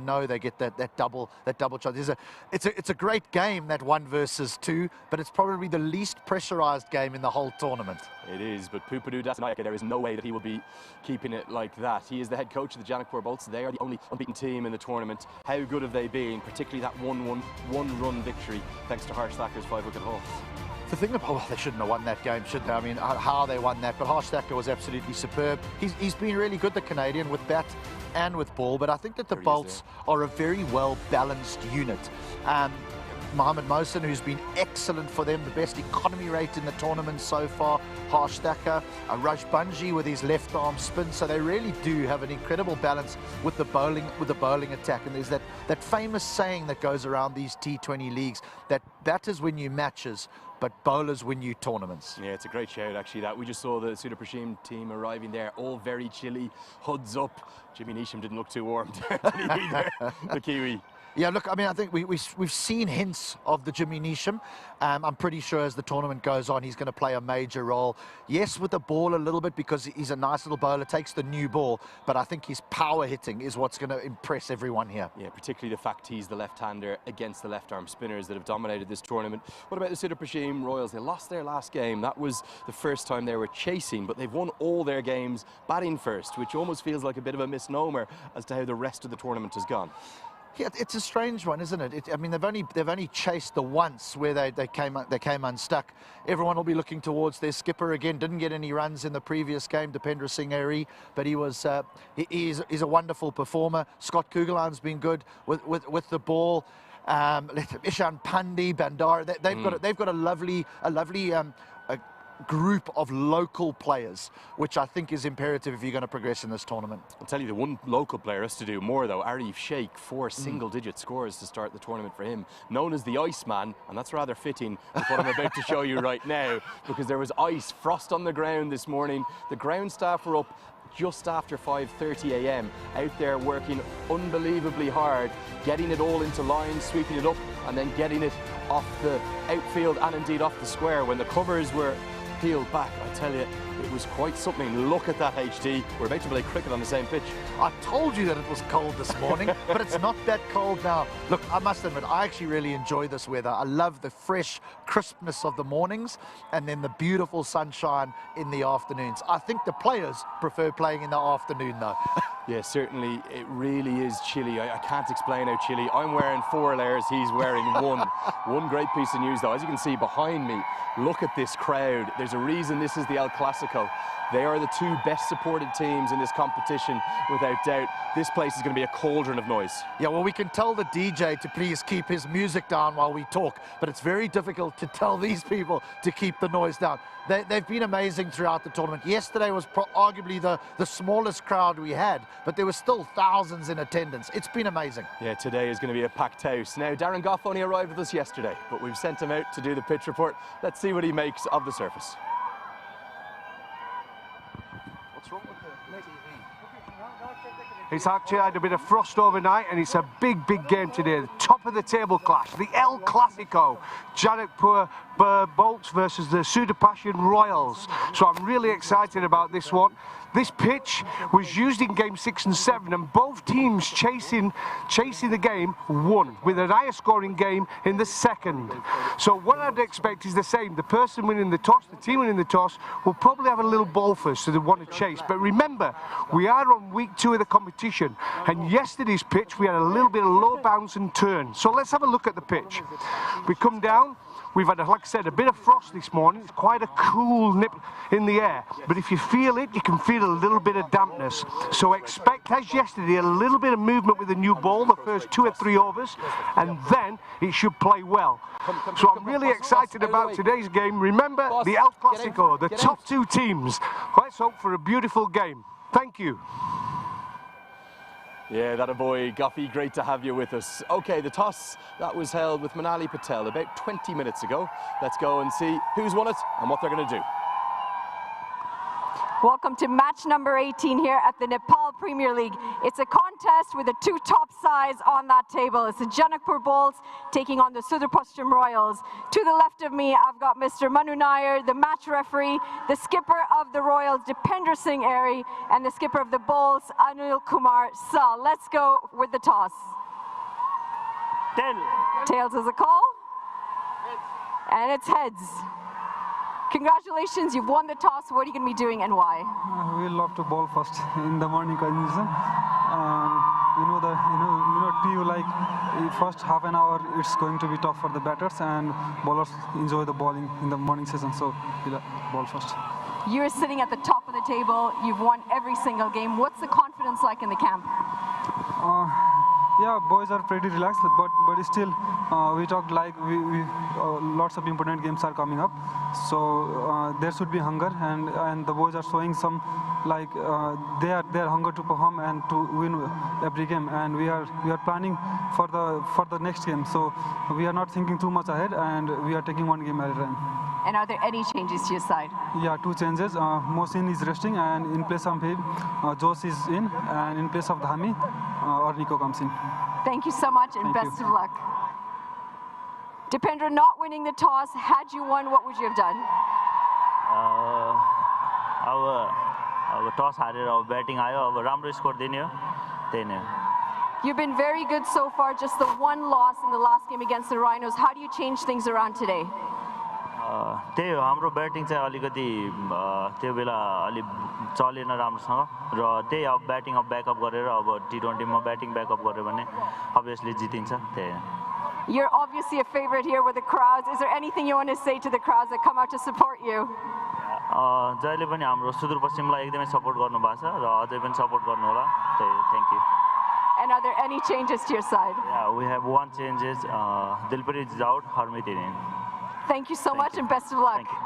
know they get that double chance. It's a great game, that 1 versus 2, but it's probably the least pressurized game in the whole tournament. It is, but Pupadu Dasanaike, there is no way that he will be keeping it like that. He is the head coach of the Janakpur Bolts. They are the only unbeaten team in the tournament. How good have they been, particularly that one-run victory thanks to Harsh Thakker's 5-wicket haul? The thing about, well, they shouldn't have won that game, should they? I mean, how they won that, but Harsh Thacker was absolutely superb. He's been really good, the Canadian, with bat and with ball, but I think that the Bolts are a very well-balanced unit. Mohammed Mohsin, who's been excellent for them, the best economy rate in the tournament so far. Harsh Thacker, Raj Banji with his left arm spin, so they really do have an incredible balance with the bowling attack. And there's that famous saying that goes around these T20 leagues, that batters win you matches, but bowlers win you tournaments. Yeah, it's a great shout, actually, that. We just saw the Sudha Prashim team arriving there, all very chilly, hoods up. Jimmy Neesham didn't look too warm there, did he, either, the Kiwi? Yeah, look, I mean, I think we've seen hints of the Jimmy Neesham. I'm pretty sure as the tournament goes on, he's going to play a major role. Yes, with the ball a little bit, because he's a nice little bowler, takes the new ball, but I think his power hitting is what's going to impress everyone here. Yeah, particularly the fact he's the left-hander against the left-arm spinners that have dominated this tournament. What about the Sudha Prashim Royals? They lost their last game. That was the first time they were chasing, but they've won all their games batting first, which almost feels like a bit of a misnomer as to how the rest of the tournament has gone. Yeah, it's a strange one, isn't it? I mean, they've only chased the once where they came unstuck. Everyone will be looking towards their skipper again. Didn't get any runs in the previous game, Dipendra Singh Airy, but he's a wonderful performer. Scott Kugelan's been good with the ball. Ishan Pandey, Bandara, they've got a lovely group of local players, which I think is imperative if you're going to progress in this tournament. I'll tell you, the one local player has to do more, though. Arif Sheikh, 4 single-digit scores to start the tournament for him, known as the Iceman, and that's rather fitting with what I'm about to show you right now, because there was ice, frost on the ground this morning. The ground staff were up just after 5:30 a.m. out there working unbelievably hard, getting it all into line, sweeping it up, and then getting it off the outfield and indeed off the square when the covers were peeled back. I tell you, it was quite something. Look at that, HD. We're about to play cricket on the same pitch. I told you that it was cold this morning, but it's not that cold now. Look, I must admit, I actually really enjoy this weather. I love the fresh crispness of the mornings and then the beautiful sunshine in the afternoons. I think the players prefer playing in the afternoon, though. Yeah, certainly, it really is chilly. I can't explain how chilly. I'm wearing 4 layers, he's wearing 1. One great piece of news, though, as you can see behind me, look at this crowd. There's a reason this is the El Clasico. They are the 2 best supported teams in this competition, without doubt. This place is going to be a cauldron of noise. Yeah, well, we can tell the DJ to please keep his music down while we talk, but it's very difficult to tell these people to keep the noise down. They've been amazing throughout the tournament. Yesterday was arguably the smallest crowd we had, but there were still thousands in attendance. It's been amazing. Yeah, today is going to be a packed house. Now, Darren Goff only arrived with us yesterday, but we've sent him out to do the pitch report. Let's see what he makes of the surface. What's wrong with the TV? It's actually had a bit of frost overnight, and it's a big game today. The top of the table clash, the El Clasico, Janakpur Bolts versus the Sudha Prashim Royals. So I'm really excited about this one. This pitch was used in game 6 and 7, and both teams chasing the game won, with an higher scoring game in the second. So what I'd expect is the same. The person winning the toss, the team winning the toss, will probably have a little ball first, so they want to chase. But remember, we are on week 2 of the competition, and yesterday's pitch we had a little bit of low bounce and turn. So let's have a look at the pitch. We come down. We've had, like I said, a bit of frost this morning. It's quite a cool nip in the air. But if you feel it, you can feel a little bit of dampness. So expect, as yesterday, a little bit of movement with the new ball, the first 2 or 3 overs, and then it should play well. So I'm really excited about today's game. Remember, the El Clasico, the top 2 teams. Let's hope for a beautiful game. Thank you. Yeah, that a boy, Goffy, great to have you with us. Okay, the toss that was held with Manali Patel about 20 minutes ago. Let's go and see who's won it and what they're going to do. Welcome to match number 18 here at the Nepal Premier League. It's a contest with the two top sides on that table. It's the Janakpur Bulls taking on the Sudar Paschim Royals. To the left of me, I've got Mr. Manu Nair, the match referee, the skipper of the Royals, Dipender Singh Airy, and the skipper of the Bulls, Anil Kumar Sal. Let's go with the toss. Tails is a call. And it's heads. Congratulations, you've won the toss. What are you going to be doing and why? We love to bowl first in the morning condition. You know TU, like first half an hour it's going to be tough for the batters, and bowlers enjoy the bowling in the morning session, so we'll bowl first. You're sitting at the top of the table. You've won every single game. What's the confidence like in the camp? Yeah, boys are pretty relaxed, but still we talked like lots of important games are coming up, so there should be hunger, and the boys are showing some like their hunger to perform and to win every game, and we are planning for the next game, so we are not thinking too much ahead, and we are taking one game at a time. And are there any changes to your side? Yeah, two changes. Mohsin is resting, and in place of him, Josh is in, and in place of Dhami, Nico comes in. Thank you so much, and best of luck. Dipender, not winning the toss, had you won, what would you have done? Our toss harer our batting ayo, अब राम्रो score दिने हो, त्यही नै. You've been very good so far, just the one loss in the last game against the Rhinos. How do you change things around today? त्यही हो, हाम्रो batting चाहिँ अलिकति त्यो बेला अलि चलेन राम्रोसँग, र त्यही अब ब्याटिङ अब ब्याकअप गरेर अब T20 मा ब्याटिङ ब्याकअप गर्यो भने obviously जितिन्छ, त्यही. You're obviously a favorite here with the crowds. Is there anything you want to say to the crowds that come out to support you? जहिले पनि हाम्रो सुदूरपश्चिमलाई एकदमै सपोर्ट गर्नु भएको छ, र अझै पनि सपोर्ट गर्नु होला, त्यही. Thank you. And are there any changes to your side? Yeah, we have one changes. Dilpreet is out, Harmeet is in. Thank you so much, and best of luck. Thank you.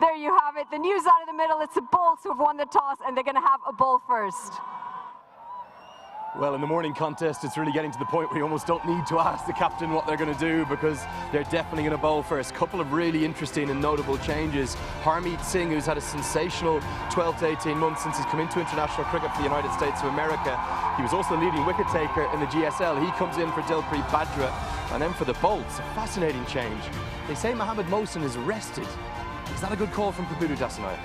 There you have it. The news out of the middle. It's the Bulls who have won the toss, and they're going to have a bowl first. Well, in the morning contest, it's really getting to the point where you almost don't need to ask the captain what they're going to do, because they're definitely going to bowl first. Couple of really interesting and notable changes. Harmeet Singh, who's had a sensational 12 to 18 months since he's come into international cricket for the United States of America. He was also the leading wicket taker in the GSL. He comes in for Dilpreet Badra. And then for the Bolts, a fascinating change. They say Mohammed Mohsin is rested. Is that a good call from Papudu Dasanaya?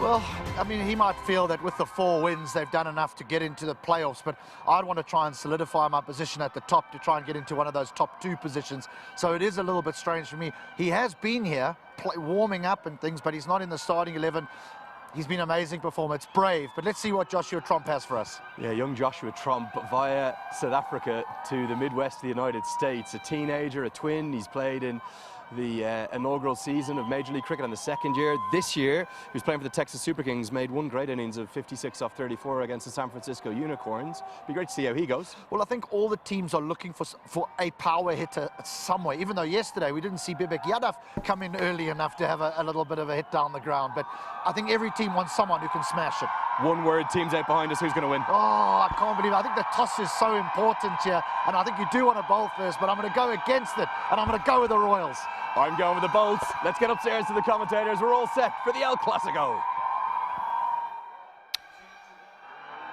Well, I mean, he might feel that with the 4 wins, they've done enough to get into the playoffs, but I'd want to try and solidify my position at the top to try and get into one of those top 2 positions. So it is a little bit strange for me. He has been here warming up and things, but he's not in the starting 11. He's been an amazing performer. It's brave, but let's see what Joshua Tromp has for us. Yeah, young Joshua Tromp via South Africa to the Midwest of the United States. A teenager, a twin. He's played in the inaugural season of Major League Cricket in the second year. This year, he was playing for the Texas Super Kings, made one great innings of 56 off 34 against the San Francisco Unicorns. Be great to see how he goes. Well, I think all the teams are looking for a power hitter somewhere, even though yesterday we didn't see Bibek Yadav come in early enough to have a little bit of a hit down the ground. But I think every team wants someone who can smash it. One word, teams out behind us, who's going to win? Oh, I can't believe it. I think the toss is so important here, and I think you do want to bowl first, but I'm going to go against it, and I'm going to go with the Royals. I'm going with the Bolts. Let's get upstairs to the commentators. We're all set for the El Clasico.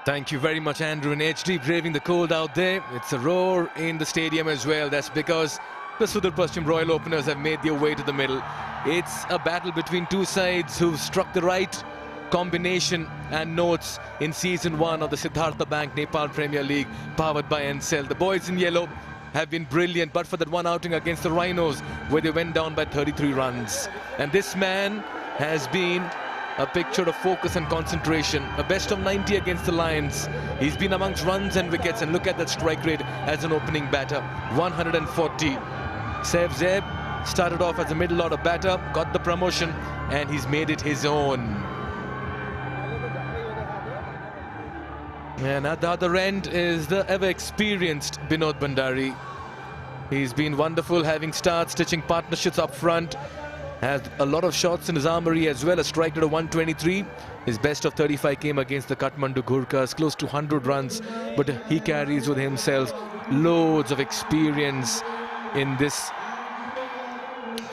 Thank you very much, Andrew and HD, braving the cold out there. It's a roar in the stadium as well. That's because the Sudar Paschim Royal openers have made their way to the middle. It's a battle between two sides who've struck the right combination and notes in season 1 of the Siddhartha Bank Nepal Premier League, powered by Ncell. The boys in yellow have been brilliant, but for that one outing against the Rhinos, where they went down by 33 runs. And this man has been a picture of focus and concentration. A best of 90 against the Lions. He's been amongst runs and wickets, and look at that strike rate as an opening batter, 140. Sev Zeb started off as a middle order batter, got the promotion, and he's made it his own. And at the other end is the ever-experienced Binod Bhandari. He's been wonderful, having start stitching partnerships up front. Has a lot of shots in his armory as well. A strike rate of 123. His best of 35 came against the Kathmandu Gurkhas, close to 100 runs. But he carries with himself loads of experience in this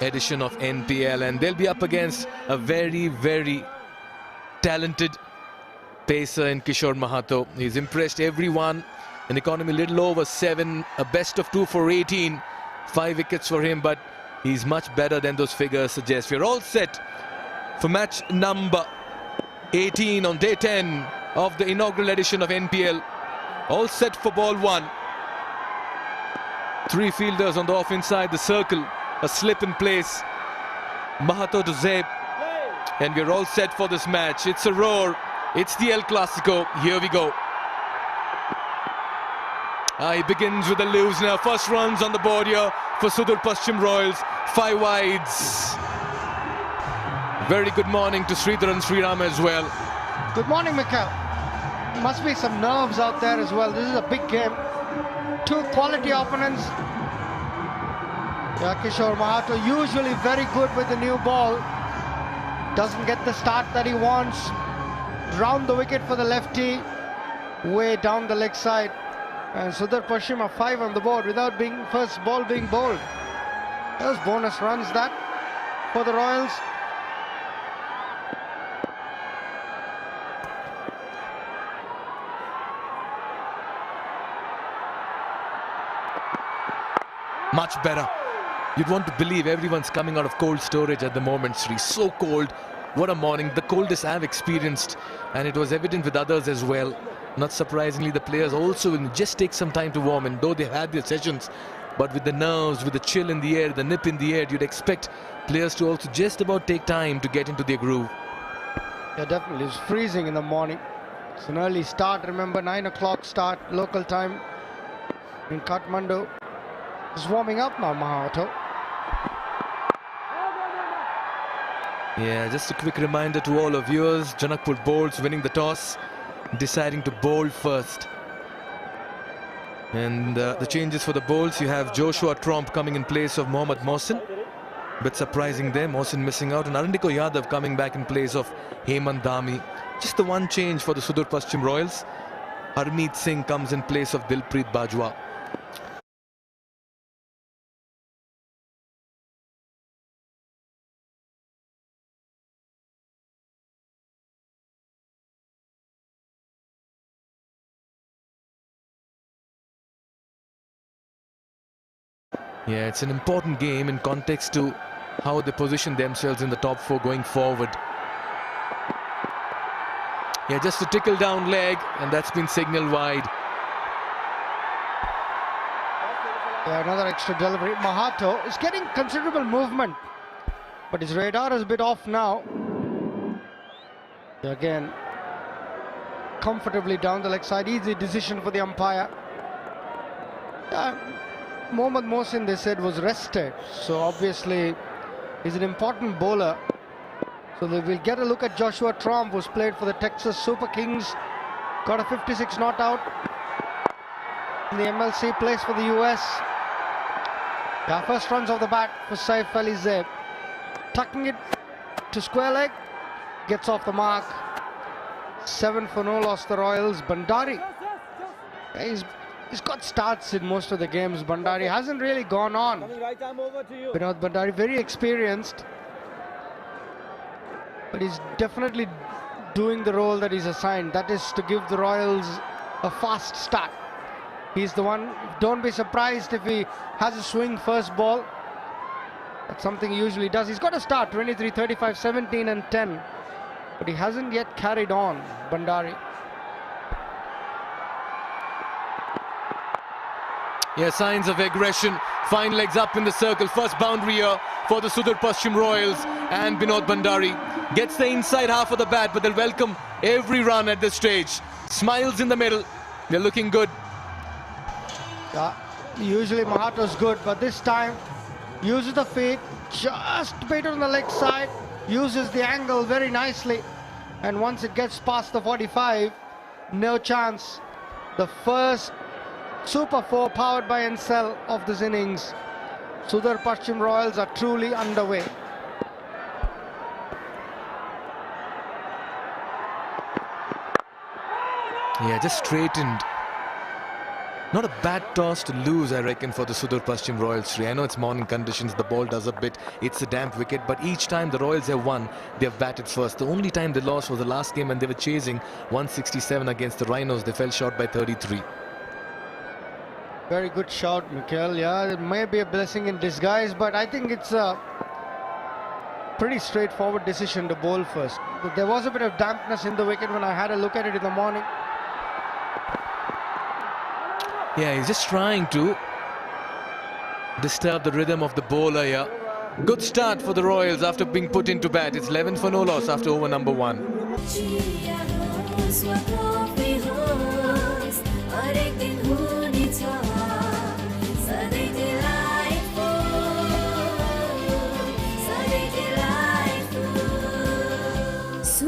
edition of NPL. And they'll be up against a very, very talented pacer in Kishore Mahato. He's impressed everyone. An economy little over 7, a best of 2 for 18, 5 wickets for him, but he's much better than those figures suggest. We're all set for match number 18 on day 10 of the inaugural edition of NPL. All set for ball 1. 3 fielders on the off inside the circle, a slip in place. Mahato to Zeb, and we're all set for this match. It's a roar. It's the El Clasico. Here we go. He begins with the loose now. First runs on the board here for Sudur Paschim Royals. 5 wides. Very good morning to Sridhar and Sriram as well. Good morning, Mikhail. Must be some nerves out there as well. This is a big game. 2 quality opponents. Yeah, Kishore Mahato usually very good with the new ball. Doesn't get the start that he wants. Round the wicket for the lefty. Way down the leg side. And Sudur Paschim are 5 on the board without being first ball being bowled. Those bonus runs that for the Royals. Much better. You'd want to believe everyone's coming out of cold storage at the moment, Sri. So cold. What a morning. The coldest I've experienced. And it was evident with others as well. Not surprisingly, the players also will just take some time to warm in, though they've had their sessions. But with the nerves, with the chill in the air, the nip in the air, you'd expect players to also just about take time to get into their groove. Yeah, definitely. It's freezing in the morning. It's an early start. Remember, 9 o'clock start, local time in Kathmandu. It's warming up now, Mahato. Yeah, just a quick reminder to all of viewers. Janakpur bowls winning the toss, deciding to bowl first. And the changes for the bowls, you have Joshua Tromp coming in place of Mohammad Mohsin. Bit surprising there, Mohsin missing out, and Arundiko Yadav coming back in place of Hemant Dhami. Just the one change for the Sudur Paschim Royals. Harmeet Singh comes in place of Dilpreet Bajwa. Yeah, it's an important game in context to how they position themselves in the top 4 going forward. Yeah, just a tickle down leg, and that's been signaled wide. Yeah, another extra delivery. Mahato is getting considerable movement, but his radar is a bit off now. Yeah, again, comfortably down the leg side. Easy decision for the umpire. Mohammad Mohsin, they said, was rested, so obviously he's an important bowler. So they will get a look at Joshua Tromp, who's played for the Texas Super Kings, got a 56 not out in the MLC, plays for the US. Yeah, first runs off the bat for Saif Ali Zeb, tucking it to square leg, gets off the mark. 7 for no loss, the Royals. Bandari, he's got starts in most of the games. Bandari hasn't really gone on. Vinod Bandari, very experienced, but he's definitely doing the role that he's assigned. That is to give the Royals a fast start. He's the one. Don't be surprised if he has a swing first ball. That's something he usually does. He's got a start, 23, 35, 17 and 10. But he hasn't yet carried on, Bandari. Yeah, signs of aggression. Fine legs up in the circle. First boundary here for the Sudur Paschim Royals. And Binod Bandari gets the inside half of the bat, but they'll welcome every run at this stage. Smiles in the middle. They're looking good. Yeah, usually Mahato's good, but this time uses the feet, just a bit on the leg side, uses the angle very nicely. And once it gets past the 45, no chance. The first Super 4 powered by Encel of this innings. Sudur Paschim Royals are truly underway. Yeah, just straightened. Not a bad toss to lose, I reckon, for the Sudur Paschim Royals. I know it's morning conditions, the ball does a bit, it's a damp wicket, but each time the Royals have won, they've batted first. The only time they lost was the last game when they were chasing 167 against the Rhinos. They fell short by 33. Very good shot, Mikhail. Yeah, it may be a blessing in disguise, but I think it's a pretty straightforward decision to bowl first. There was a bit of dampness in the wicket when I had a look at it in the morning. Yeah, he's just trying to disturb the rhythm of the bowler here. Good start for the Royals after being put into bat. It's 11 for no loss after over number 1.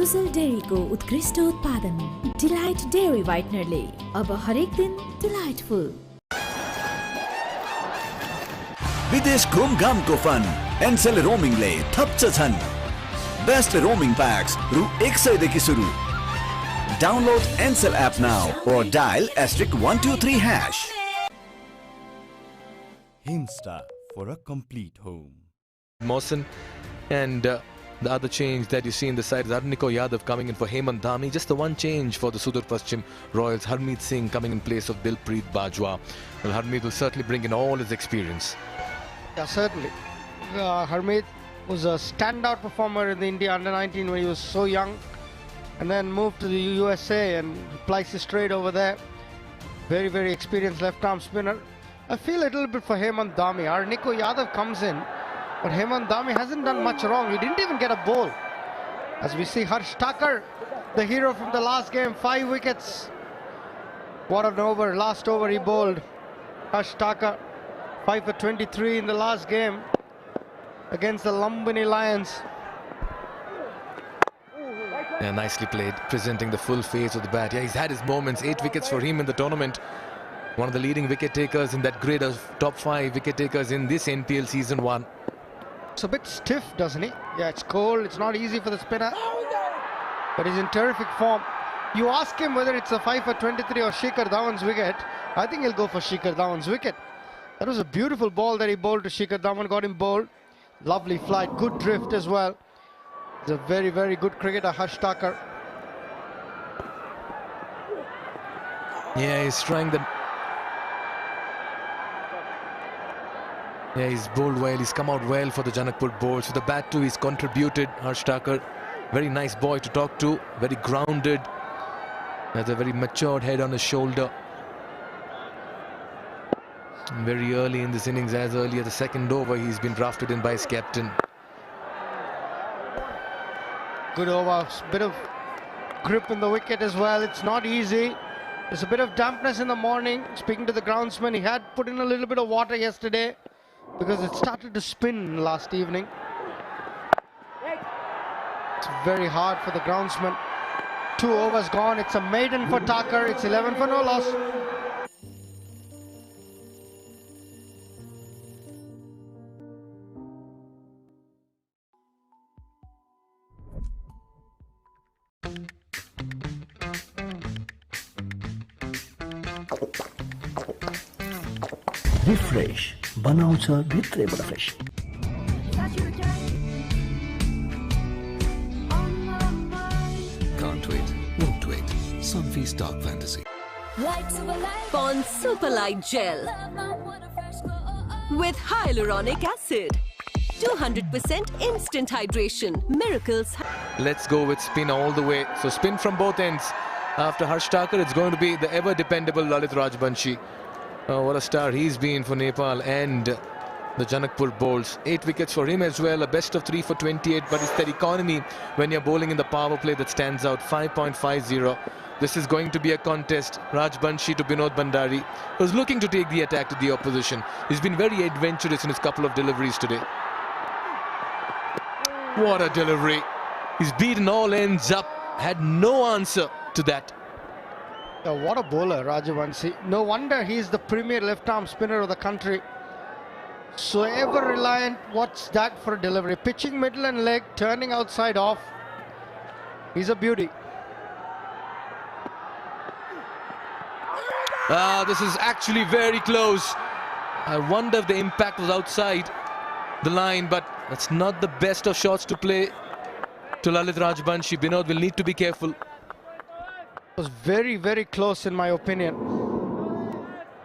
Sujal डेयरीको उत्कृष्ट उत्पादन delight dairy व्हाइटनरले अब हरेक दिन delightful विदेश घुमघामको fun Ncell रोमिङले थप्छ छन् best roaming packs रु 100 देखि सुरु download Ncell app now or dial *123#. Hinsta for a complete home. Mawson and the other change that you see in the side is Arniko Yadav coming in for Hemant Dhami. Just the one change for the Sudur Paschim Royals. Harmeet Singh coming in place of Dilpreet Bajwa. Well, Harmeet will certainly bring in all his experience. Yeah, certainly. Harmeet was a standout performer in the India under-19 when he was so young, and then moved to the USA and placed straight over there. Very, very experienced left-arm spinner. I feel a little bit for Hemant Dhami. Arniko Yadav comes in, but Hemant Dhami hasn't done much wrong. He didn't even get a ball. As we see Harsh Thakur, the hero from the last game, 5 wickets. What an over, last over he bowled. Harsh Thakur, 5 for 23 in the last game against the Lumbini Lions. Yeah, nicely played, presenting the full face of the bat. Yeah, he's had his moments. 8 wickets for him in the tournament. One of the leading wicket takers in that grid of top 5 wicket takers in this NPL season 1. It's a bit stiff, doesn't he? Yeah, it's cold. It's not easy for the spinner, but he's in terrific form. You ask him whether it's a 5 for 23 or Shikhar Dhawan's wicket. I think he'll go for Shikhar Dhawan's wicket. That was a beautiful ball that he bowled to Shikhar Dhawan. Got him bowled. Lovely flight, good drift as well. He's a very, very good cricketer, Harsh Thakur. Yeah, he's trying the... Yeah, he's bowled well. He's come out well for the Janakpur bowls. With the bat too, he's contributed. Harsh Thakur, very nice boy to talk to. Very grounded. Has a very matured head on his shoulder. And very early in this innings, as early as the second over, he's been drafted in by his captain. Good over. Bit of grip in the wicket as well. It's not easy. There's a bit of dampness in the morning. Speaking to the groundsman, he had put in a little bit of water yesterday because it started to spin last evening. It's very hard for the groundsman. 2 overs gone. It's a maiden for Thakur. It's 11 for no loss. Refresh बनाउँछ भित्रैबाट fresh. Can't wait, won't wait. Sunfeast Dark Fantasy. Pond Super Light Gel with hyaluronic acid. 200% instant hydration. Miracles. Let's go with spin all the way. So spin from both ends. After Harsh Thakur, it's going to be the ever-dependable Lalit Rajbanshi. What a star he's been for Nepal and the Janakpur bowls. 8 wickets for him as well. A best of 3 for 28. But it's that economy when you're bowling in the power play that stands out. 5.50. This is going to be a contest. Rajbanshi to Binod Bandari, who's looking to take the attack to the opposition. He's been very adventurous in his couple of deliveries today. What a delivery. He's beaten all ends up. Had no answer to that. What a bowler, Rajbanshi. No wonder he's the premier left-arm spinner of the country. So ever reliant. What's that for a delivery? Pitching middle and leg, turning outside off. He's a beauty. This is actually very close. I wonder if the impact was outside the line, but that's not the best of shots to play to Lalit Rajbanshi. Binod will need to be careful. It was very, very close in my opinion.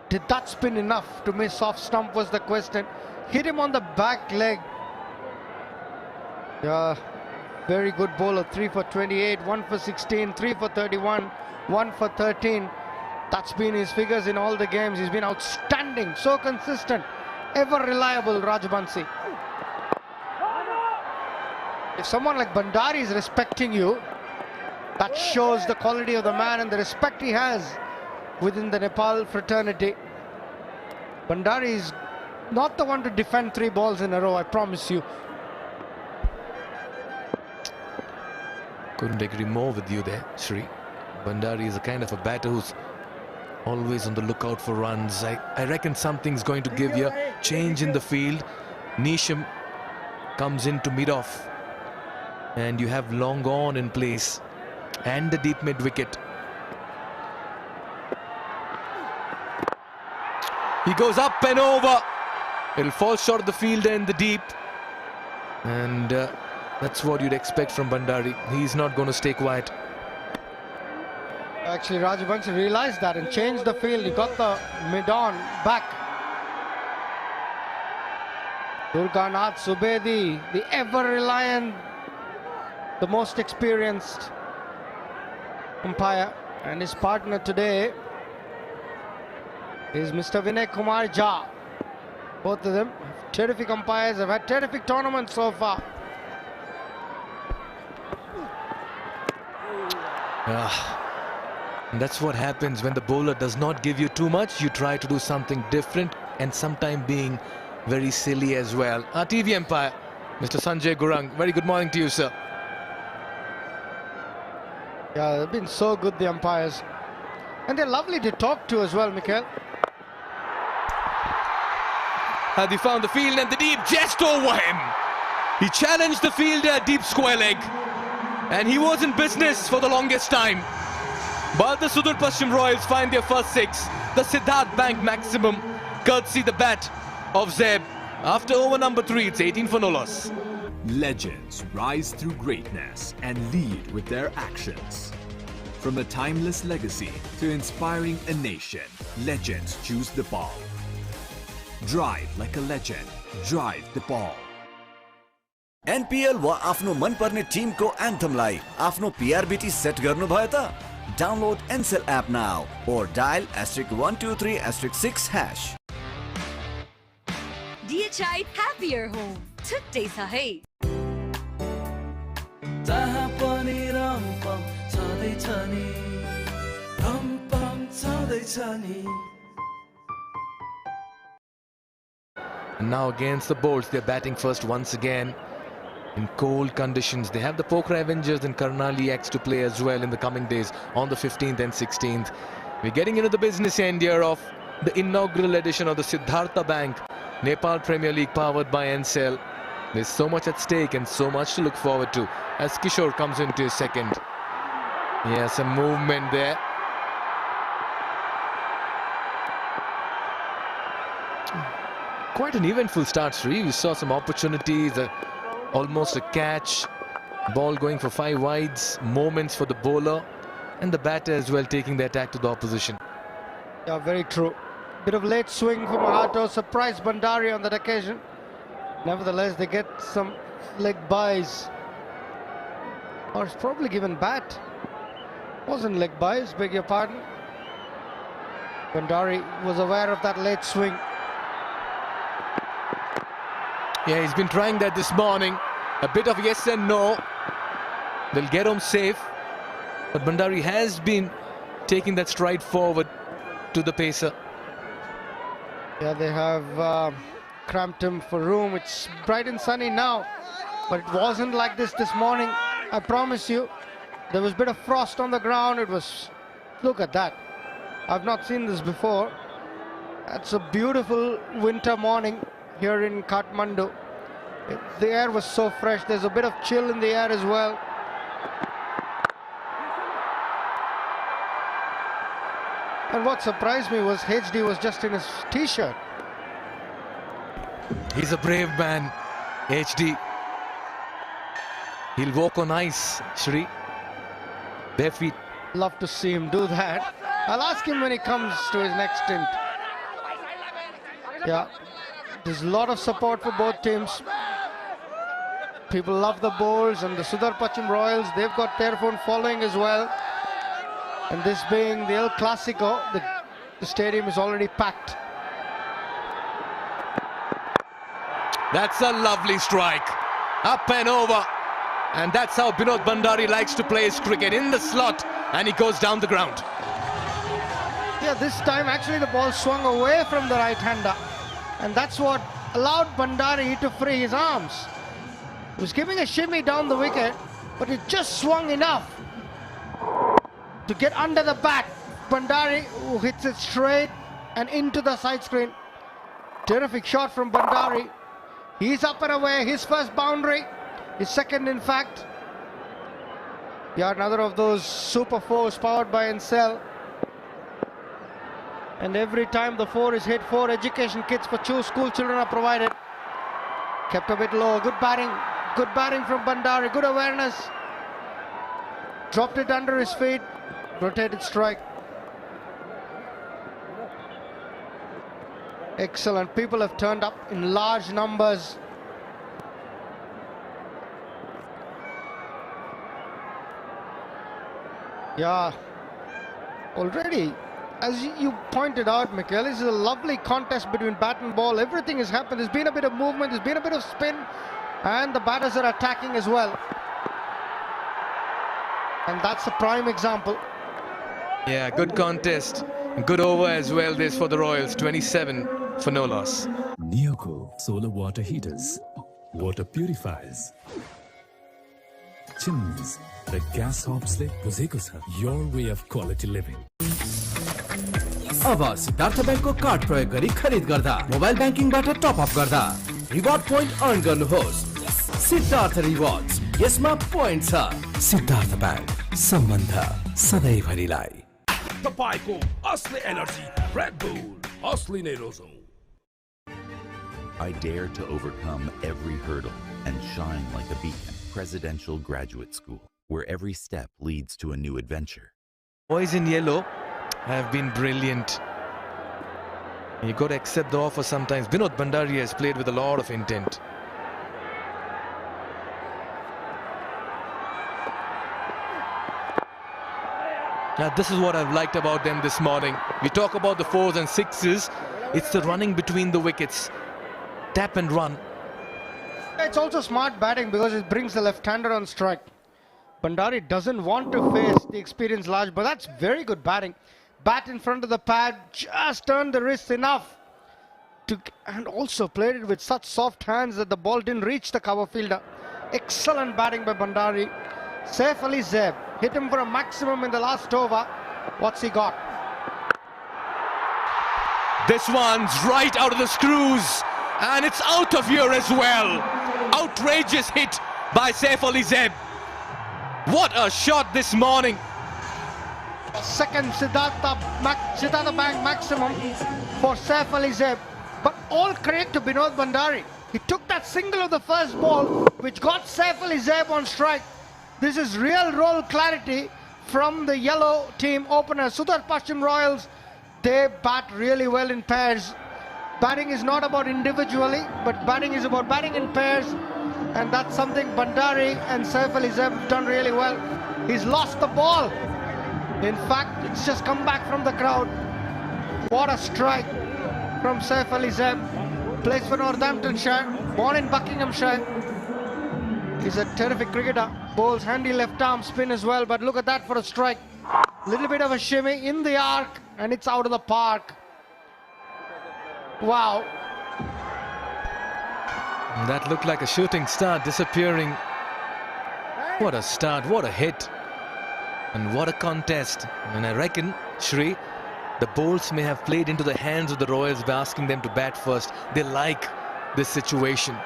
Did that spin enough to miss off stump was the question. Hit him on the back leg. Yeah, very good bowler. 3 for 28, 1 for 16, 3 for 31, 1 for 13. That's been his figures in all the games. He's been outstanding, so consistent, ever reliable, Rajbanshi. If someone like Bandari is respecting you, that shows the quality of the man and the respect he has within the Nepal fraternity. Bandari is not the one to defend 3 balls in a row, I promise you. Couldn't agree more with you there, Sri. Bandari is a kind of a batter who's always on the lookout for runs. I reckon something's going to give you a change in the field. Nisham comes in to mid off, and you have long on in place and the deep mid wicket. He goes up and over. It'll fall short of the fielder in the deep, and that's what you'd expect from Bandari. He's not going to stay quiet. Actually, Rajbanshi realized that and changed the field. He got the mid-on back. Durganath Subedi, the ever-reliant, the most experienced umpire, and his partner today is Mr. Vinay Kumar Jha. Both of them terrific umpires, have had terrific tournaments so far. And that's what happens when the bowler does not give you too much. You try to do something different, and sometimes being very silly as well. Our TV umpire, Mr. Sanjay Gurung. Very good morning to you, sir. Yeah, they've been so good, the umpires. And they're lovely to talk to as well, Mikhail. He found the field and the deep just over him. He challenged the fielder deep square leg, and he was in business for the longest time. But the Sudur Paschim Royals find their first 6, the Siddharth Bank maximum, courtesy the bat of Zeb. After over number 3, it's 18 for no loss. Legends rise through greatness and lead with their actions. From a timeless legacy to inspiring a nation, legends choose the ball. Drive like a legend, drive the ball. NPL वा आफ्नो मनपर्ने Timko एन्थमलाई आफ्नो PRBT set गर्नुभयो त? Download Encel app now or dial *123*6#. DHI Happier Home. छुट्टै छ है. जहाँ पनि रम्पम छँदैछ नि, रम्पम छँदैछ नि. And now against the Bolts, they're batting first once again in cold conditions. They have the Pokhara Avengers and Karnali X to play as well in the coming days on the 15th and 16th. We're getting into the business end here of the inaugural edition of the Siddhartha Bank Nepal Premier League powered by Encel. There's so much at stake and so much to look forward to as Kishore comes into his second. Yeah, some movement there. Quite an eventful start, Sri. We saw some opportunities, almost a catch, ball going for 5 wides, moments for the bowler and the batter as well taking the attack to the opposition. Yeah, very true. Bit of late swing from Mahato, surprised Bandari on that occasion. Nevertheless, they get some leg buys. Or it's probably given bat. Wasn't leg buys, beg your pardon. Bandari was aware of that late swing. Yeah, he's been trying that this morning. A bit of yes and no. They'll get home safe. But Bandari has been taking that stride forward to the pacer. Yeah, they have cramped him for room. It's bright and sunny now, but it wasn't like this morning. I promise you. There was a bit of frost on the ground. It was, look at that. I've not seen this before. That's a beautiful winter morning here in Kathmandu. The air was so fresh. There's a bit of chill in the air as well. And what surprised me was HD was just in his t-shirt. He's a brave man, HD. He'll walk on ice, Shri. Bare feet. Love to see him do that. I'll ask him when he comes to his next stint. Yeah, there's a lot of support for both teams. People love the Bulls and the Sudar Pachim Royals. They've got their own following as well. And this being the El Clasico, the stadium is already packed. That's a lovely strike. Up and over. And that's how Binod Bhandari likes to play his cricket, in the slot, and he goes down the ground. Yeah, this time actually the ball swung away from the right-hander. And that's what allowed Bhandari to free his arms. He was giving a shimmy down the wicket, but it just swung enough to get under the bat. Bhandari, who hits it straight and into the side screen. Terrific shot from Bhandari. He's up and away, his first boundary. His second, in fact. Yeah, another of those super fours powered by Encel. And every time the four is hit, 4 education kits for school children are provided. Kept a bit low. Good batting from Bhandari. Good awareness. Dropped it under his feet. Rotated strike. Excellent. People have turned up in large numbers. Yeah, already, as you pointed out, Mikhail, this is a lovely contest between bat and ball. Everything has happened. There's been a bit of movement, there's been a bit of spin, and the batters are attacking as well. And that's a prime example. Yeah, good contest. Good over as well, this for the Royals. 27 for no loss. Neoco solar water heaters, water purifiers, chimneys, the gas hobs your way of quality living. अब Siddharth बैंकको card प्रयोग गरी खरिद गर्दा mobile ब्याङ्किङबाट top up गर्दा reward point earn गर्नुहोस् Siddharth rewards यसमा point छ Siddharth bank सम्बन्ध सधैँभरिलाई तपाईको असली एनर्जी रेड बुल असली नै रोजौं I dare to overcome every hurdle and shine like a beacon. Presidential Graduate School, where every step leads to a new adventure. Boys in yellow have been brilliant. You got to accept the offer sometimes. Binod Bhandari has played with a lot of intent. Now this is what I've liked about them this morning. We talk about the 4s and 6s. It's the running between the wickets. Tap and run. It's also smart batting because it brings the left-hander on strike. Bhandari doesn't want to face the experienced large, but that's very good batting. Bat in front of the pad, just turned the wrist enough to, and also played it with such soft hands that the ball didn't reach the cover fielder. Excellent batting by Bhandari. Saif Ali Zeb hit him for a maximum in the last over. What's he got? This one's right out of the screws. And it's out of here as well. Outrageous hit by Saif Ali Zeb. What a shot this morning. Second Siddhartha Bank maximum for Saif Ali Zeb. But all credit to Binod Bhandari. He took that single of the first ball, which got Saif Ali Zeb on strike. This is real role clarity from the yellow team opener. Sudar Pachim Royals, they bat really well in pairs. Batting is not about individually, but batting is about batting in pairs. And that's something Bhandari and Saif Ali Zeb have done really well. He's lost the ball. In fact, it's just come back from the crowd. What a strike from Saif Ali Zeb. Plays for Northamptonshire, born in Buckinghamshire. He's a terrific cricketer. Bowls handy left arm spin as well, but look at that for a strike. Little bit of a shimmy in the arc, and it's out of the park. Wow. That looked like a shooting star disappearing. What a start, what a hit. And what a contest. And I reckon, Shri, the bowls may have played into the hands of the Royals by asking them to bat first. They like this situation.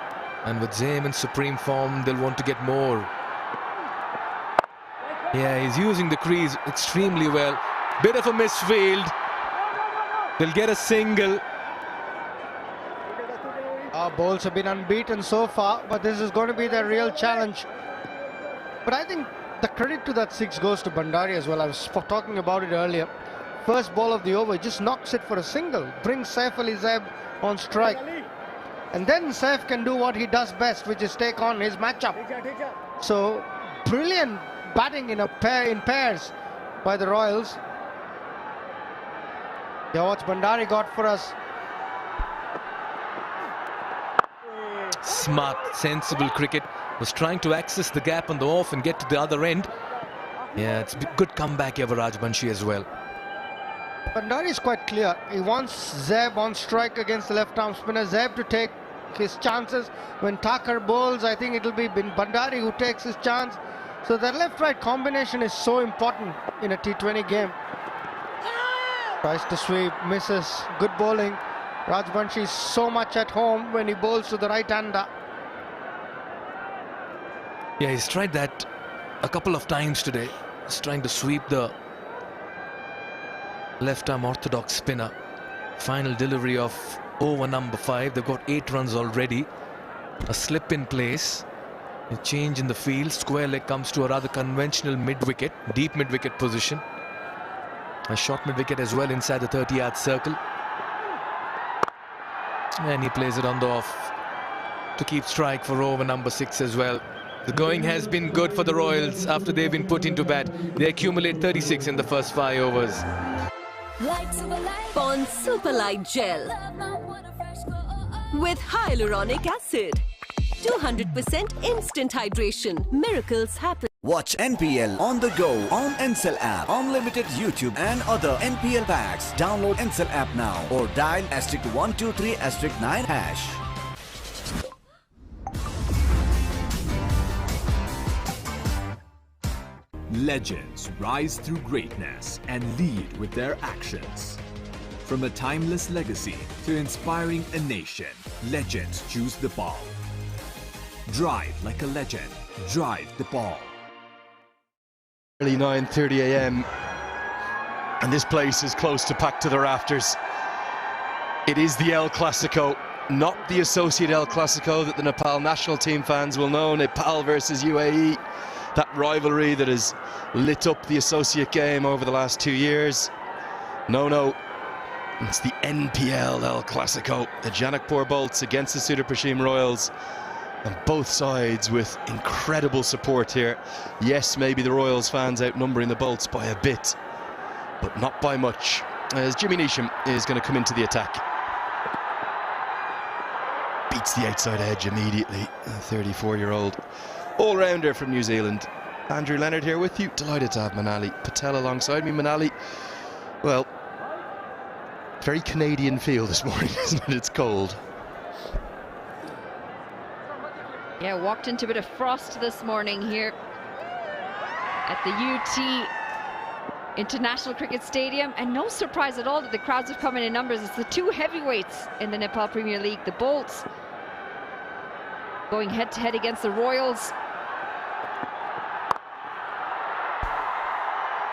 And with Zaim in supreme form, they'll want to get more. Yeah, he's using the crease extremely well. Bit of a misfield. They'll get a single. Our bowls have been unbeaten so far, but this is going to be their real challenge. But I think the credit to that 6 goes to Bandari as well. I was talking about it earlier. First ball of the over, just knocks it for a single, brings Saif Ali Zeb on strike. And then Saif can do what he does best, which is take on his matchup. So brilliant batting in pairs by the Royals. Yeah, what's Bandari got for us? Smart, sensible cricket. Was trying to access the gap on the off and get to the other end. Yeah, it's a good comeback here for Rajbanshi as well. Bandari is quite clear. He wants Zeb on strike against the left-arm spinner. Zeb to take his chances. When Thakur bowls, I think it'll be Bandari who takes his chance. So that left-right combination is so important in a T20 game. Tries to sweep, misses. Good bowling. Rajbanshi is so much at home when he bowls to the right-hander. Yeah, he's tried that a couple of times today. He's trying to sweep the left-arm orthodox spinner. Final delivery of over number 5. They've got 8 runs already. A slip in place. A change in the field. Square leg comes to a rather conventional mid-wicket, deep mid-wicket position. A short mid-wicket as well inside the 30-yard circle. And he plays it on the off to keep strike for over number 6 as well. The going has been good for the Royals after they've been put into bat. They accumulate 36 in the first 5 overs. Pond Super Light Gel with hyaluronic acid. 200% instant hydration. Miracles happen. Watch NPL on the go on Ncell app. Unlimited YouTube and other NPL packs. Download Ncell app now or dial *123*9#. Legends rise through greatness and lead with their actions. From a timeless legacy to inspiring a nation, legends choose the ball. Drive like a legend. Drive the ball. Early 9:30 a.m. and this place is close to packed to the rafters. It is the El Clasico, not the associate El Clasico that the Nepal national team fans will know. Nepal versus UAE, that rivalry that has lit up the associate game over the last 2 years. No, it's the NPL El Clasico, the Janakpur Bolts against the Sudar Prashim Royals. And both sides with incredible support here. Yes, maybe the Royals fans outnumbering the Bolts by a bit, but not by much, as Jimmy Neesham is going to come into the attack. Beats the outside edge immediately, a 34-year-old all-rounder from New Zealand. Andrew Leonard here with you. Delighted to have Manali Patel alongside me. Manali, well, very Canadian feel this morning, isn't it? It's cold. Yeah, walked into a bit of frost this morning here at the UT International Cricket Stadium, and no surprise at all that the crowds have come in numbers. It's the 2 heavyweights in the Nepal Premier League, the Bolts going head-to-head against the Royals.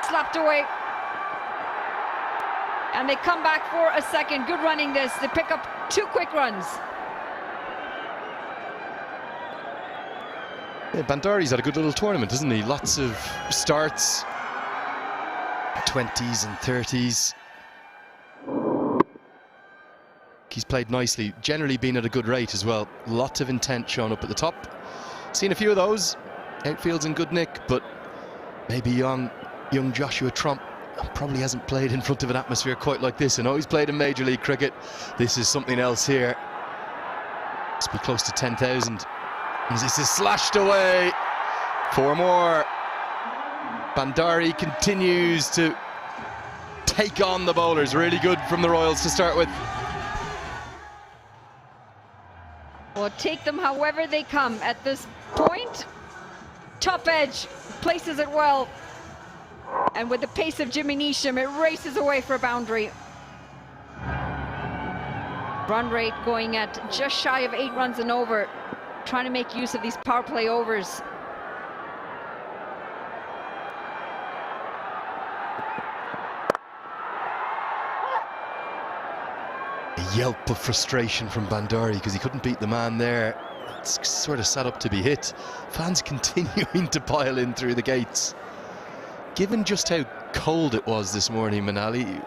Slapped away, and they come back for a second. Good running this. They pick up 2 quick runs. Yeah, Bandari's had a good little tournament, isn't he? Lots of starts, 20s and 30s. He's played nicely, generally been at a good rate as well. Lots of intent showing up at the top. Seen a few of those. Outfield's in good nick, but maybe young Joshua Trump probably hasn't played in front of an atmosphere quite like this. I know he's played in Major League Cricket. This is something else here. Must be close to 10,000. This is slashed away. 4 more. Bandari continues to take on the bowlers. Really good from the Royals to start with. Well, take them however they come at this point. Top edge, places it well. And with the pace of Jimmy Neesham, it races away for a boundary. Run rate going at just shy of 8 runs and over. Trying to make use of these power play overs. yelp of frustration from Bandari because he couldn't beat the man there. It's sort of set up to be hit. Fans continuing to pile in through the gates. Given just how cold it was this morning, Manali,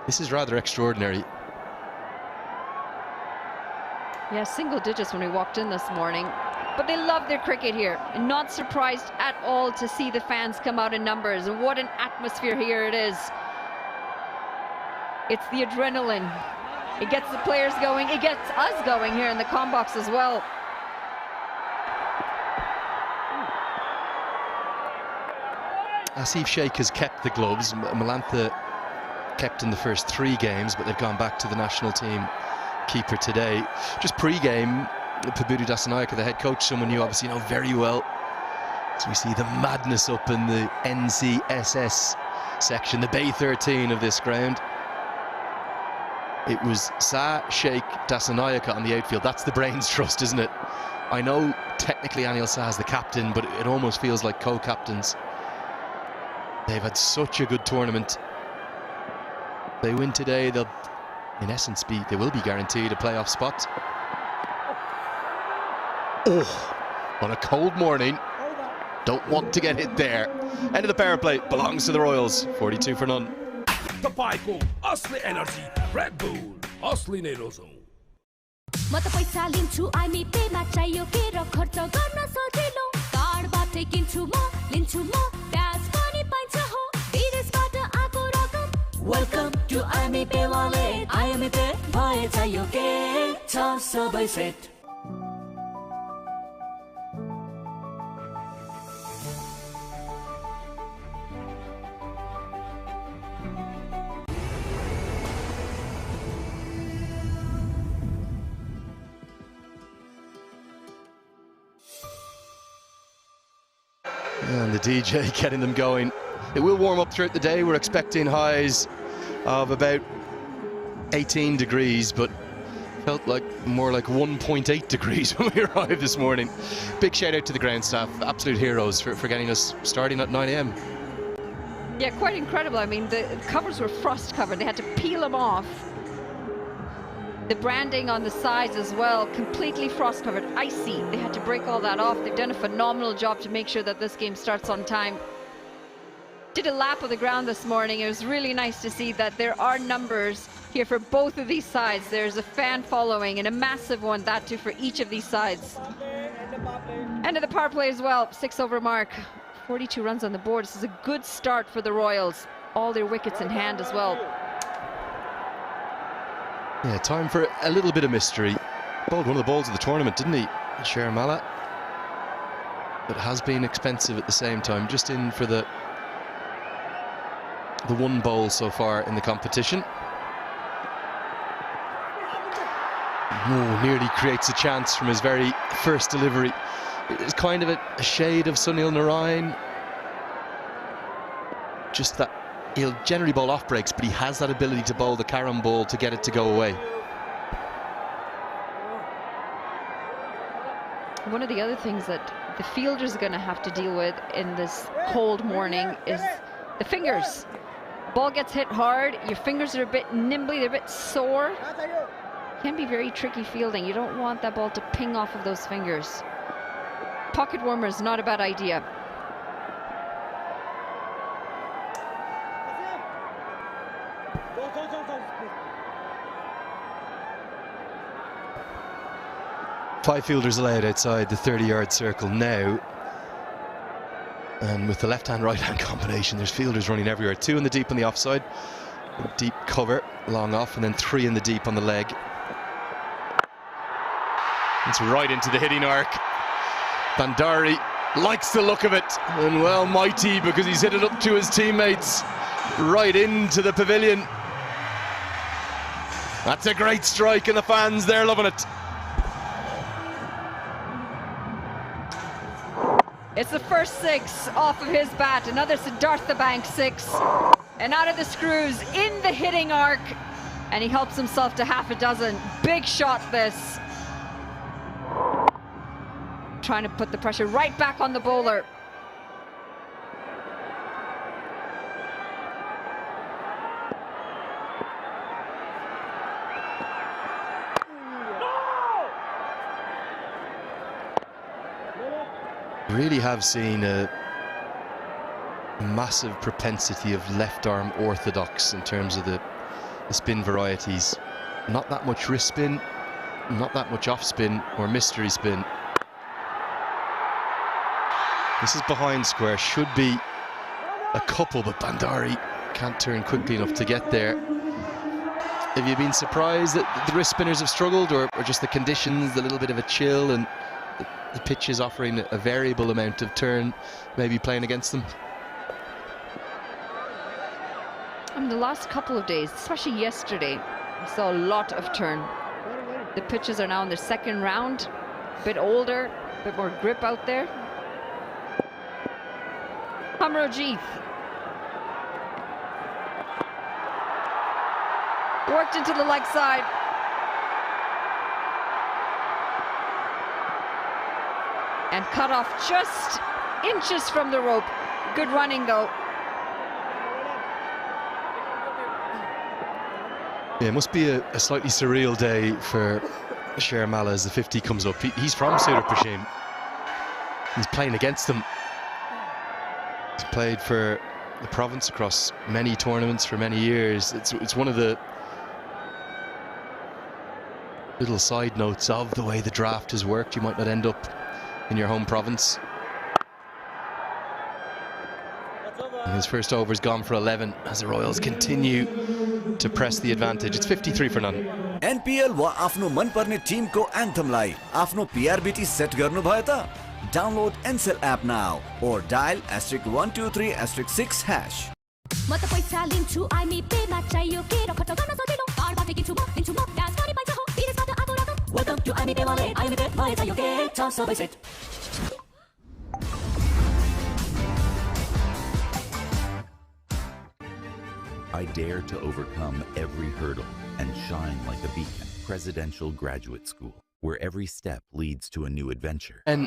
this is rather extraordinary. Yeah, single digits when we walked in this morning. But they love their cricket here. And not surprised at all to see the fans come out in numbers. And what an atmosphere here it is. It's the adrenaline. It gets the players going. It gets us going here in the comm box as well. Asif Sheikh has kept the gloves. Malantha kept in the first 3 games, but they've gone back to the national team keeper today. Just pre-game, Pabudi Dasanayake, the head coach, someone you obviously know very well. So we see the madness up in the NCSS section, the Bay 13 of this ground. It was Sa, Sheikh, Dasanayake on the outfield. That's the brains trust, isn't it? I know technically Anil Sa is the captain, but it almost feels like co-captains. They've had such a good tournament. They win today, they'll, in essence, they will be guaranteed a playoff spot. Oh, on a cold morning, don't want to get hit there. End of the power play, belongs to the Royals, 42 for none. तपाईको असली energy red bull असली नै रोजौं म त पैसा लिन्छु IME Pema चाहियो के र खर्च गर्न सजिलो कार्डबाटै किन्छु म लिन्छु म ब्याज पनि पाइन्छ हो विदेशबाट आको रकम वेलकम टु आइमी पे वालेट आइमी पे भए चाहियो के छ सबै set And the DJ getting them going. It will warm up throughout the day. We're expecting highs of about 18 degrees, but felt like more like 1.8 degrees when we arrived this morning. Big shout out to the ground staff, absolute heroes for getting us starting at 9 AM. Yeah, quite incredible. I mean, the covers were frost covered. They had to peel them off. The branding on the sides as well, completely frost covered, icy. They had to break all that off. They've done a phenomenal job to make sure that this game starts on time. Did a lap of the ground this morning. It was really nice to see that there are numbers here for both of these sides. There's a fan following and a massive one, that too, for each of these sides. End of the power play as well, 6 over mark. 42 runs on the board. This is a good start for the Royals. All their wickets in hand as well. Yeah, time for a little bit of mystery. Bowled one of the balls of the tournament, didn't he? Shermala. But has been expensive at the same time, just in for the one bowl so far in the competition. Oh, nearly creates a chance from his very first delivery. It's kind of a shade of Sunil Narayan. Just that he'll generally bowl off breaks, but he has that ability to bowl the carom ball to get it to go away. One of the other things that the fielders are going to have to deal with in this cold morning is the fingers. Ball gets hit hard, your fingers are a bit nimbly, they're a bit sore. Can be very tricky fielding. You don't want that ball to ping off of those fingers. Pocket warmer is not a bad idea. Five fielders allowed outside the 30-yard circle now. And with the left-hand, right-hand combination, there's fielders running everywhere. 2 in the deep on the offside, deep cover, long off, and then 3 in the deep on the leg. It's right into the hitting arc. Bandari likes the look of it, and well mighty, because he's hit it up to his teammates, right into the pavilion. That's a great strike, and the fans, they're loving it. It's the first 6 off of his bat. Another Siddhartha Bank 6. And out of the screws, in the hitting arc. And he helps himself to half a dozen. Big shot this. Trying to put the pressure right back on the bowler. really have seen a massive propensity of left arm orthodox in terms of the spin varieties. Not that much wrist spin, not that much off spin or mystery spin. This is behind square, should be a couple, but Bandari can't turn quickly enough to get there. Have you been surprised that the wrist spinners have struggled, or just the conditions, the little bit of a chill, and the pitch is offering a variable amount of turn, maybe playing against them? I mean, the last couple of days, especially yesterday, we saw a lot of turn. The pitches are now in their second round, a bit older, a bit more grip out there. Hamrojeet worked into the leg side. And cut off just inches from the rope. Good running though. Yeah, it must be a slightly surreal day for Shermala as the 50 comes up. He's from Sudar Pashim. He's playing against them. He's played for the province across many tournaments for many years. It's one of the little side notes of the way the draft has worked. You might not end up in your home province. And his first over's gone for 11 as the Royals continue to press the advantage. It's 53 for none. NPL वा आफ्नो मनपर्ने Timko एन्थमलाई आफ्नो PRBT set गर्नुभयो त? Download Ncell app now or dial *123*6#. म त पैसा लिन्छु आइमी पेमा चाहियो के रखत गर्न सजिलो कार्डबाट किन्छु म क्यास पनि पाइन्छ हो विदेशबाट आएको रकम वेलकम टु आइमी पे वालेट आइमी पे भए चाहियो के छ सबै set I dare to overcome every hurdle and shine like a beacon. Presidential Graduate School, where every step leads to a new adventure. And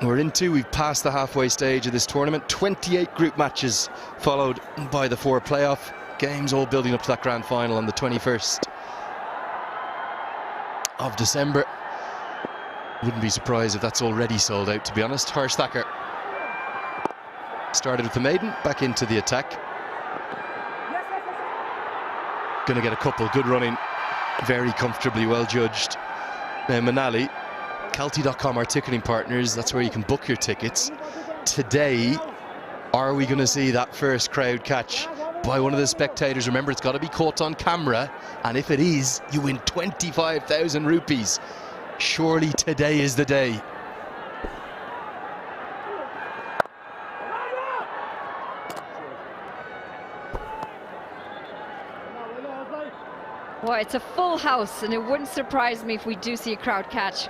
we've passed the halfway stage of this tournament. 28 group matches followed by the 4 playoff games, all building up to that grand final on the 21st of December. Wouldn't be surprised if that's already sold out, to be honest. Harsh Thacker started with the maiden, back into the attack. Going to get a couple, good running, very comfortably, well judged. Now Manali, Calty.com, our ticketing partners, that's where you can book your tickets. Today, are we going to see that first crowd catch by one of the spectators? Remember, it's got to be caught on camera, and if it is, you win 25,000 rupees. Surely today is the day. Well, it's a full house, and it wouldn't surprise me if we do see a crowd catch.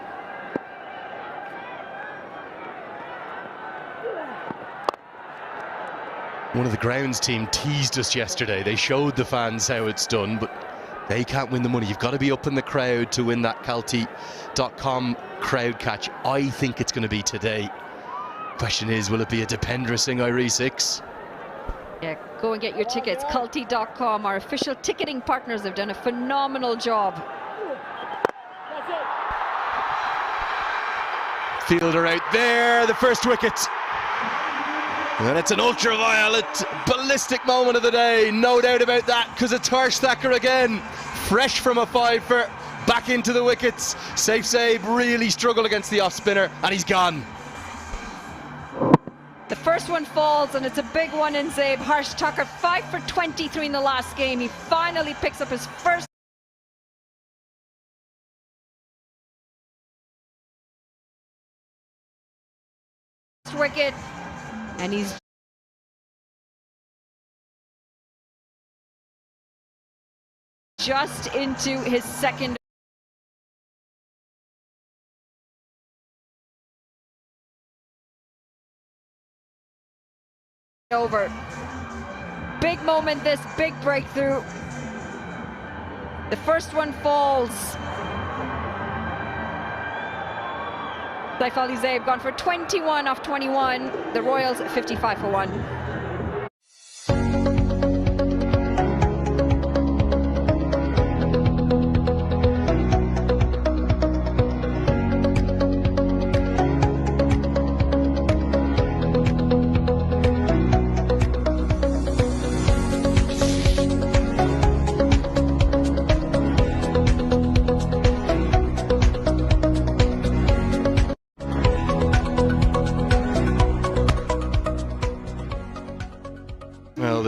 One of the grounds team teased us yesterday. They showed the fans how it's done, but they can't win the money. You've got to be up in the crowd to win that Calty.com crowd catch. I think it's going to be today. Question is, will it be a Dependra Singh Irie 6? Yeah, go and get your tickets. Calty.com, our official ticketing partners, have done a phenomenal job. Fielder out there, the first wicket. And it's an ultraviolet, ballistic moment of the day, no doubt about that, because it's Harsh Thacker again, fresh from a 5-fer, back into the wickets. Safe save, really struggled against the off spinner, and he's gone. The first one falls, and it's a big one in Zabe. Harsh Thacker, 5 for 23 in the last game. He finally picks up his first wicket, and he's just into his second. Over. Big moment this, big breakthrough. The first one falls. Saif Ali Zabe gone for 21 off 21. The Royals 55 for 1.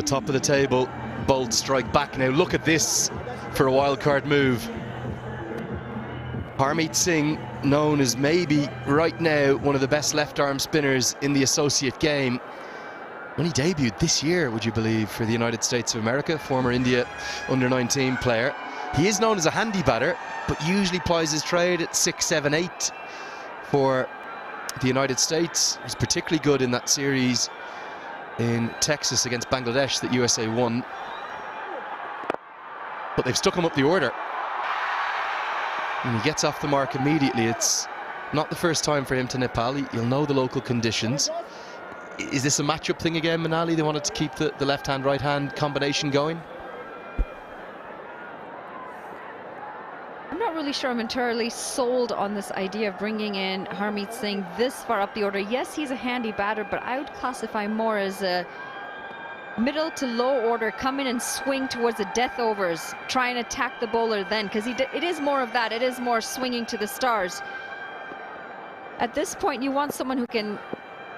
top of the table. Bolt strike back now. Look at this for a wildcard move. Harmeet Singh, known as maybe right now one of the best left-arm spinners in the associate game. When he debuted this year, would you believe, for the United States of America, former India under-19 player. He is known as a handy batter, but usually plies his trade at 6, 7, 8 for the United States. He's particularly good in that series in Texas against Bangladesh that USA won. But they've stuck him up the order. And he gets off the mark immediately. It's not the first time for him to Nepal. He'll know the local conditions. Is this a matchup thing again, Manali? They wanted to keep the left-hand, right-hand combination going? I'm not really sure I'm entirely sold on this idea of bringing in Harmeet Singh this far up the order. Yes, he's a handy batter, but I would classify more as a middle to low order, come in and swing towards the death overs, try and attack the bowler then, because it is more of that. It is more swinging to the stars. At this point, you want someone who can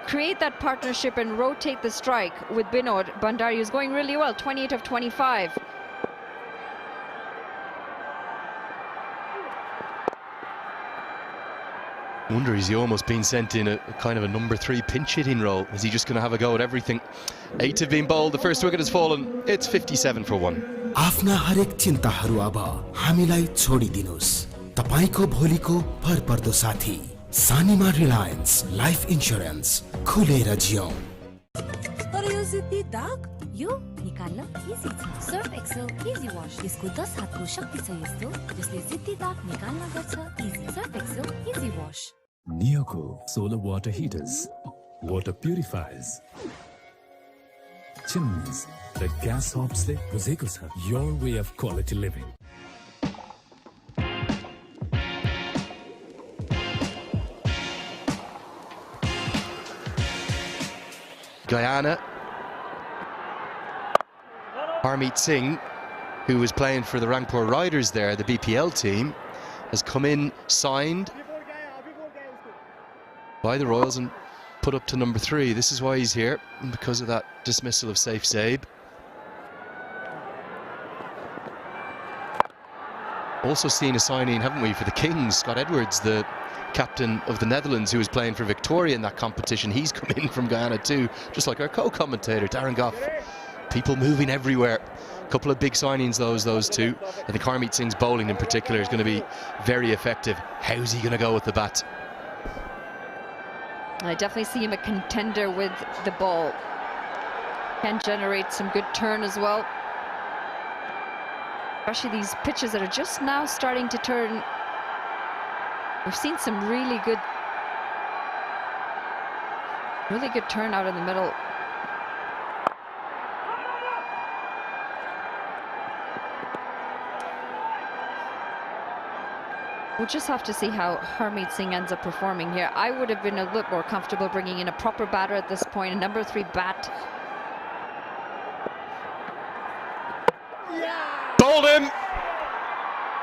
create that partnership and rotate the strike with Binod Bhandari, who's going really well, 28 of 25. I wonder, is he almost been sent in a kind of a number 3 pinch hitting role? Is he just going to have a go at everything? 8 have been bowled, the first wicket has fallen. It's 57 for 1. आफ्ना हरेक चिन्ताहरू अब हामीलाई छोडिदिनुस्। तपाईको भोलिको भरपर्दो साथी सानीमा Reliance life insurance खुलेर जियौं। तर यो जिद्दी दाग यो निकाल्न इजी छ। सर्फ एक्सेल इजी वाश यसको 10 हातको शक्ति छ यस्तो जसले जिद्दी दाग निकाल्न गर्छ easy. Surf Excel easy wash. Neoco solar water heaters, water purifiers, chimneys that gas hobs le buzeko cha your way of quality living. Guyana. Harmeet Singh, who was playing for the Rangpur Riders there, the BPL team, has come in, signed by the Royals and put up to number 3. This is why he's here, because of that dismissal of Saif Zaib. Also seen a signing, haven't we, for the Kings, Scott Edwards, the captain of the Netherlands, who was playing for Victoria in that competition. He's come in from Guyana too, just like our co-commentator Darren Goff. People moving everywhere. A couple of big signings, those two. I think Harmeet Singh's bowling in particular is going to be very effective. How's he going to go with the bat? I definitely see him a contender with the ball. Can generate some good turn as well. Especially these pitches that are just now starting to turn. We've seen some really good turn out in the middle. We'll just have to see how Harmeet Singh ends up performing here. I would have been a little more comfortable bringing in a proper batter at this point, a number 3 bat. Bowled him!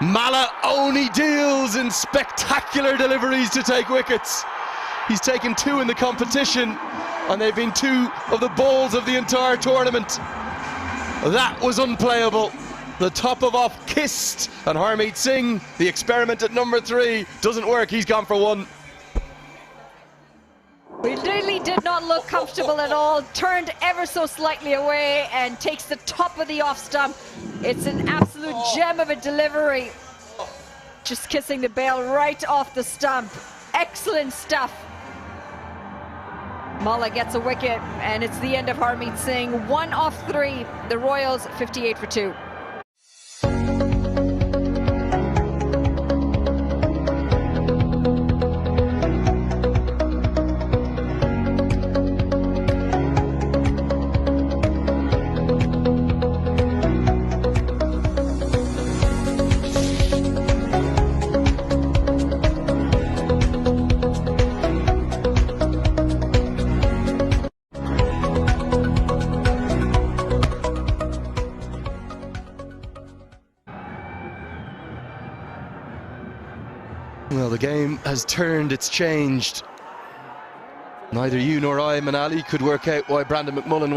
Mala only deals in spectacular deliveries to take wickets. He's taken 2 in the competition, and they've been 2 of the balls of the entire tournament. That was unplayable. The top of off kissed, and Harmeet Singh, the experiment at number 3, doesn't work. He's gone for 1. He really did not look comfortable at all. Turned ever so slightly away and takes the top of the off stump. It's an absolute gem of a delivery. Just kissing the bail right off the stump. Excellent stuff. Mala gets a wicket, and it's the end of Harmeet Singh. 1 off 3. The Royals 58 for 2. Well, the game has turned, it's changed. Neither you nor I, Manali, could work out why Brandon McMullen